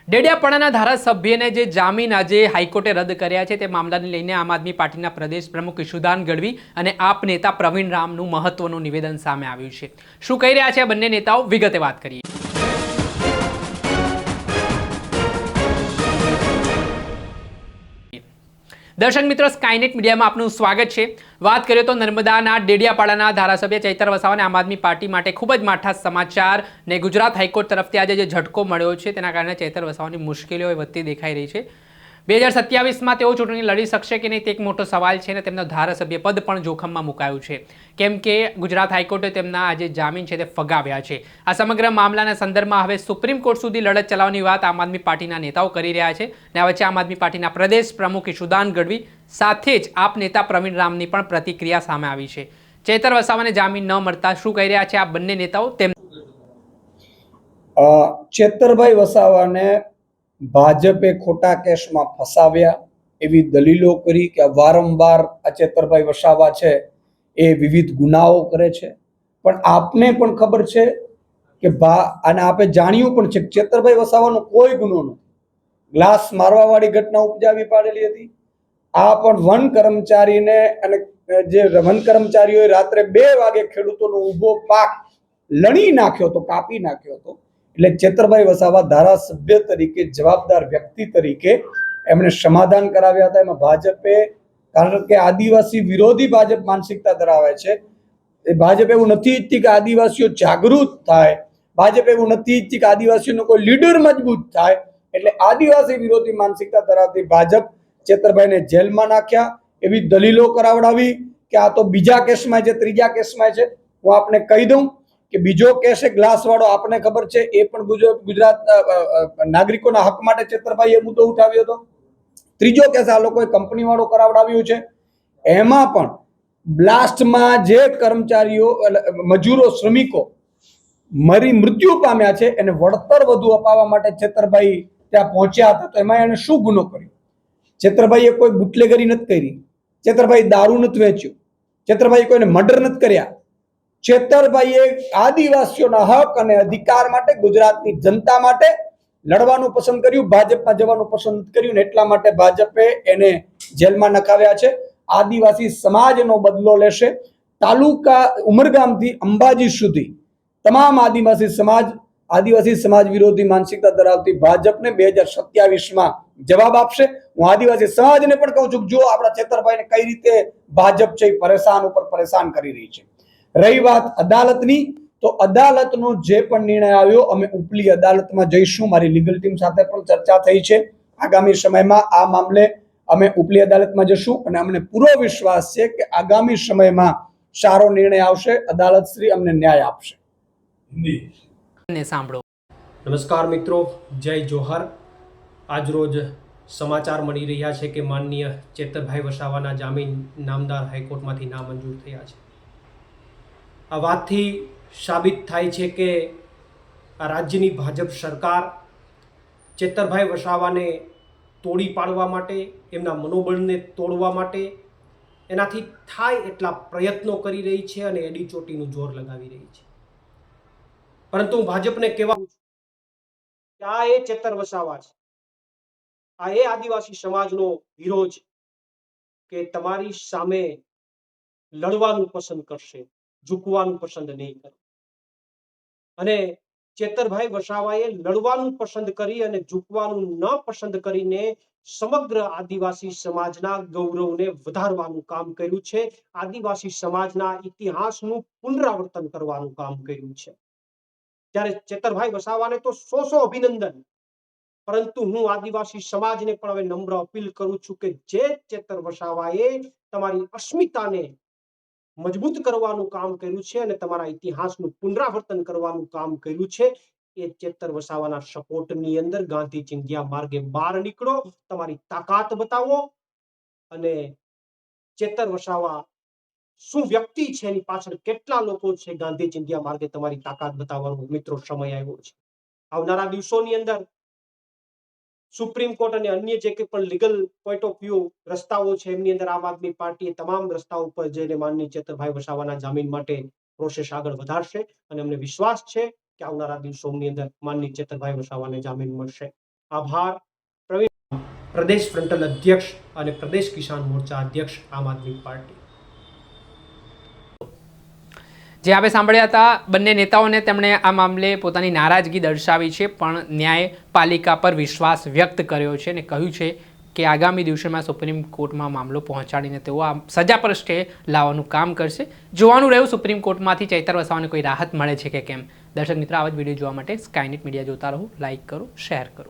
ડેડિયાપાડાના ધારાસભ્યને જે જામીન આજે હાઈકોર્ટે રદ કર્યા છે તે મામલાને લઈને આમ આદમી પાર્ટીના પ્રદેશ પ્રમુખ ઈશુદાન ગઢવી અને આપ નેતા પ્રવીણ રામનું મહત્વનું નિવેદન સામે આવ્યું છે। શું કહી રહ્યા છે બંને નેતાઓ, વિગતે વાત કરીએ। દર્શક મિત્રો, સ્કાયનેટ મીડિયામાં આપનું સ્વાગત છે। વાત કરીએ તો નર્મદાના ડેડિયાપાડાના ધારાસભ્ય ચૈતર વસાવાને આમ આદમી પાર્ટી માટે ખૂબ જ માઠા સમાચાર ને ગુજરાત હાઈકોર્ટ તરફથી આજે જે ઝટકો મળ્યો છે તેના કારણે ચૈતર વસાવાની મુશ્કેલીઓ વધતી દેખાઈ રહી છે। 2027માં તેઓ ચૂંટણી લડી શકશે કે નહીં તે એક મોટો સવાલ છે અને તેમનો ધારાસભ્ય પદ પણ જોખમમાં મુકાયું છે, કેમ કે ગુજરાત હાઈકોર્ટે તેમના આજે જામીન છે તે ફગાવ્યા છે। આ સમગ્ર મામલાના સંદર્ભમાં હવે સુપ્રીમ કોર્ટ સુધી લડત ચલાવવાની વાત આમ આદમી પાર્ટીના નેતાઓ કરી રહ્યા છે અને આ વચ્ચે આમ આદમી પાર્ટીના પ્રદેશ પ્રમુખ ઈશુદાન ગઢવી સાથે જ આપ નેતા પ્રવીણ રામની પણ પ્રતિક્રિયા સામે આવી છે। ચૈતર વસાવાને જામીન ન મળતા શું કહી રહ્યા છે આ બંને નેતાઓ, તેમ ચેતરભાઈ વસાવાને ભાજપે ખોટા કેસમાં ફસાવ્યા એવી દલીલો કરી કે વારંવાર આ ચેતરભાઈ વસાવા છે એ વિવિધ ગુનાઓ કરે છે, પણ આપને પણ ખબર છે કે અને આપે જાણ્યું પણ છે કે ચેતરભાઈ વસાવાનો કોઈ ગુનો નથી। ગ્લાસ મારવા વાળી ઘટના ઉપજાવી પાડેલી હતી। આ પણ વન કર્મચારીને અને જે વન કર્મચારીઓએ રાત્રે 2 વાગે ખેડૂતોનો ઊભો પાક લણી નાખ્યો હતો, કાપી નાખ્યો હતો। એટલે ચેતરભાઈ વસાવા ધારાસભ્ય તરીકે, જવાબદાર વ્યક્તિ તરીકે એમણે સમાધાન કરાવ્યા હતા। એમાં ભાજપે, કારણ કે આદિવાસી વિરોધી ભાજપ માનસિકતા ધરાવે છે, એ ભાજપ એવું નથી ઈચ્છતી કે આદિવાસીઓ જાગૃત થાય, ભાજપ એવું નથી ઈચ્છતી કે આદિવાસીઓનો કોઈ લીડર મજબૂત થાય। એટલે આદિવાસી વિરોધી માનસિકતા ધરાવતી ભાજપ ચેતરભાઈને જેલમાં નાખ્યા એવી દલીલો કરાવડાવી કે આ તો બીજા કેસમાં છે, ત્રીજા કેસમાં છે। હું આપને કહી દઉં કે બીજો કેસ છે ગ્લાસ વાળો, આપણને ખબર છે, એ પણ ગુજરાત નાગરિકોના હક માટે ચેતરભાઈએ મુદ્દો ઉઠાવ્યો હતો। ત્રીજો કેસ આ લોકોએ કંપની વાળો કરાવડાવ્યું છે। એમાં પણ બ્લાસ્ટમાં જે કર્મચારીઓ, મજૂરો, શ્રમિકો મૃત્યુ પામ્યા છે એને વળતર વધુ અપાવવા માટે ચેતરભાઈ ત્યાં પહોંચ્યા હતા। તો એમાં એને શું ગુનો કર્યો? ચેતરભાઈએ કોઈ બુટલેગરી નથી કરી, ચેતરભાઈ દારૂ નથી વેચ્યું, ચેતરભાઈ કોઈને મર્ડર નથી કર્યા। ચેતરભાઈએ આદિવાસીઓના હક અને અધિકાર માટે, ગુજરાતની જનતા માટે લડવાનું પસંદ કર્યું, ભાજપમાં જવાનું પસંદ કર્યું ને એટલા માટે ભાજપે એને જેલમાં નખાવ્યા છે। આદિવાસી સમાજનો બદલો લેશે। તાલુકા ઉમરગામથી અંબાજી સુધી તમામ આદિવાસી સમાજ વિરોધી માનસિકતા ધરાવતી ભાજપને 2027માં જવાબ આપશે। હું આદિવાસી સમાજને પણ કહું છું કે જો આપણા ચેતરભાઈને કઈ રીતે ભાજપ છે એ પરેશાન ઉપર પરેશાન કરી રહી છે। રહી વાત અદાલતની, તો અદાલતનો જે પણ નિર્ણય આવ્યો, અમે ઉપલી અદાલતમાં જઈશું। મારી લીગલ ટીમ સાથે પણ ચર્ચા થઈ છે। આગામી સમયમાં આ મામલે અમે ઉપલી અદાલતમાં જશું અને અમને પૂરો વિશ્વાસ છે કે આગામી સમયમાં સારો નિર્ણય આવશે, અદાલત શ્રી અમને ન્યાય આપશે। સાંભળો। નમસ્કાર મિત્રો, જય જોહર। આજરોજ સમાચાર મળી રહ્યા છે કે માનનીય ચેતરભાઈ વસાવાના જામીન નામદાર હાઈકોર્ટમાંથી નામંજૂર થયા છે। આ વાતથી સાબિત થાય છે કે આ રાજ્યની ભાજપ સરકાર ચેતરભાઈ વસાવાને તોડી પાડવા માટે, એમના મનોબળને તોડવા માટે એનાથી થાય એટલા પ્રયત્નો કરી રહી છે અને એડી ચોટીનું જોર લગાવી રહી છે। પરંતુ હું ભાજપને કહેવા માંગુ છું કે આ એ ચેતર વસાવા છે, આ એ આદિવાસી સમાજનો હીરો છે કે તમારી સામે લડવાનું પસંદ કરશે, ઝૂકવાનું પસંદ નહીં કરે। અને ચેતરભાઈ વસાવાએ લડવાનું પસંદ કરી અને ઝૂકવાનું ન પસંદ કરીને સમગ્ર આદિવાસી સમાજના ગૌરવને વધારવાનું કામ કર્યું છે। આદિવાસી સમાજના ઇતિહાસનું પુનરાવર્તન કરવાનું કામ કર્યું છે। ત્યારે ચેતરભાઈ વસાવાને તો સો અભિનંદન, પરંતુ હું આદિવાસી સમાજને પણ હવે નમ્ર અપીલ કરું છું કે જે ચેતર વસાવાએ તમારી અસ્મિતાને મજબૂત કરવાનું કામ કર્યું છે અને તમારા ઇતિહાસનું પુનરાવર્તન કરવાનું કામ કર્યું છે, એ ચેતર વસાવાના સપોર્ટની અંદર ગાંધી ચિંધ્યા માર્ગે બહાર નીકળો, તમારી તાકાત બતાવો અને ચેતર વસાવા શું વ્યક્તિ છે, એની પાછળ કેટલા લોકો છે, ગાંધી ચિંધ્યા માર્ગે તમારી તાકાત બતાવવાનો મિત્રો સમય આવ્યો છે। આવનારા દિવસોની અંદર સુપ્રીમ કોર્ટ અને અન્ય જે કંઈ પણ લીગલ પોઈન્ટ ઓફ વ્યૂ રસ્તાઓ છે એમની અંદર આમ આદમી પાર્ટી તમામ રસ્તાઓ ઉપર જઈને માનનીય ચેતરભાઈ વસાવાના જામીન માટે પ્રોસેસ આગળ વધારશે અને અમને વિશ્વાસ છે કે આવનારા દિવસોની અંદર માનનીય ચેતરભાઈ વસાવાને જામીન મળશે। આભાર. પ્રવીણ, પ્રદેશ ફ્રન્ટલ અધ્યક્ષ અને પ્રદેશ કિસાન મોરચા અધ્યક્ષ આમ આદમી પાર્ટી. જે આપણે સાંભળ્યા હતા બંને નેતાઓને તેમણે આ મામલે પોતાની નારાજગી દર્શાવી છે, પણ ન્યાયપાલિકા પર વિશ્વાસ વ્યક્ત કર્યો છે અને કહ્યું છે કે આગામી દિવસોમાં સુપ્રીમ કોર્ટમાં મામલો પહોંચાડીને તેઓ આ સજા પર સ્ટે લાવવાનું કામ કરશે. જોવાનું રહ્યું સુપ્રીમ કોર્ટમાંથી ચૈતર વસાવાને કોઈ રાહત મળે છે કે કેમ. દર્શક મિત્રો, આવા જ વિડીયો જોવા માટે સ્કાયનેટ મીડિયા જોતા રહો, લાઇક કરો, શેર કરો.